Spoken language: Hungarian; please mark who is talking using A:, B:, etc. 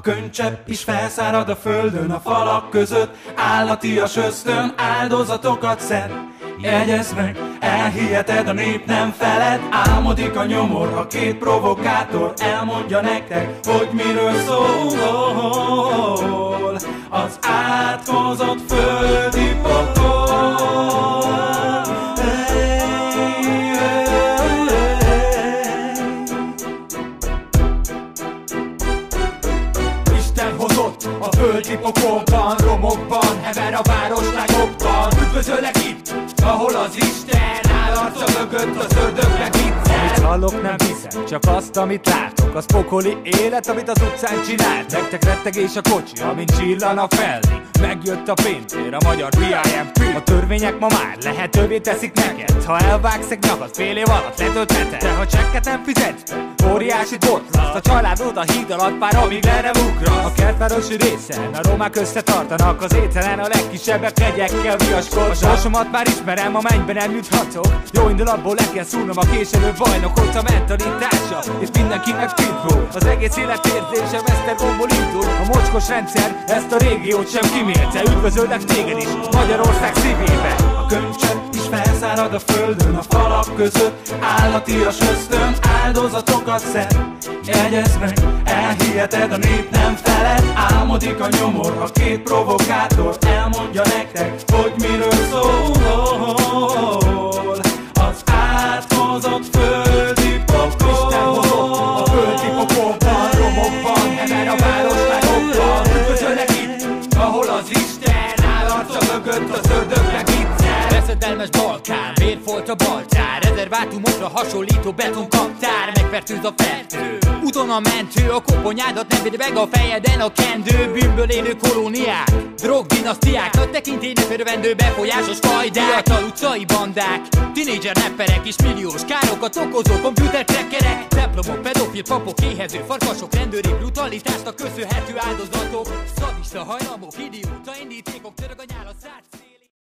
A: könycsepp is felszárad a földön, a falak között állatias ösztön áldozatokat szed. Jegyezd meg, elhiheted, a nép nem feled, álmodik a nyomor, a két provokátor elmondja nektek, hogy miről szól az átkozott földi pokol. Isten hozott a földi pokolban, romokban, hever a város lágokban. Üdvözöllek itt, ahol az Isten áll arca mögött, az ördögnek viccel.
B: Amit hallok, nem hiszem, csak azt, amit látok. Az pokoli élet, amit az utcán csinált. Nektek rettegés a kocsi, amint csillan a felni. Megjött a pénzér, a magyar BIMP. A törvények ma már lehetővé teszik neked. Ha elvágsz egy nyakat, fél év alatt letöltheted. De ha csekket nem fizetsz be, óriási botlaszt. A családod a híd alatt pár, amíg le nem ugrasz. A kertvárosi részen a romák összetartanak, az ételen a legkisebbek kegyekkel viaskodnak. A sorsomat már ismerem, a mennyben nem juthatok. Jó indulatból le kell szúrnom a késelő bajnokot, a mentalitása és mindenkinek pitbull. Az egész életérzésem Esztergomból indul. A mocskos rendszer ezt a régiót sem kimélte. Üdvözöllek téged is, Magyarország szívébe.
A: A könycsepp is felszárad a földön, a falak között állatias ösztön áldozatokat szed. Jegyezd meg, elhiheted, a nép nem feled, álmodik a nyomor, a két provokátor elmondja nektek, hogy miről szól az átkozott földi pokol. Isten hozott a földi pokolban, romokban, hever a város lágokban. Üdvözöllek itt, ahol az Isten áll arca mögött, az ördögnek viccel.
C: Veszedelmes Balkán, vérfolt a baltár, rezervátumokra hasonlító betonkaptár. Megfertőz a fertő, úton a mentő, a koponyádat nem véd meg a fejeden a kendő. Bűnből élő kolóniák, drogdinasztiák, nagy tekintélynek örvendő befolyásos fajdák. Fiatal utcai bandák, tinédzser rapperek és milliós károkat okozó komputertrekkerek. Templomok, pedofil papok, éhező farkasok, rendőri brutalitásnak köszönhető áldozatok. Szadista hajlamok, idióta indítékok, törög a nyál a szád.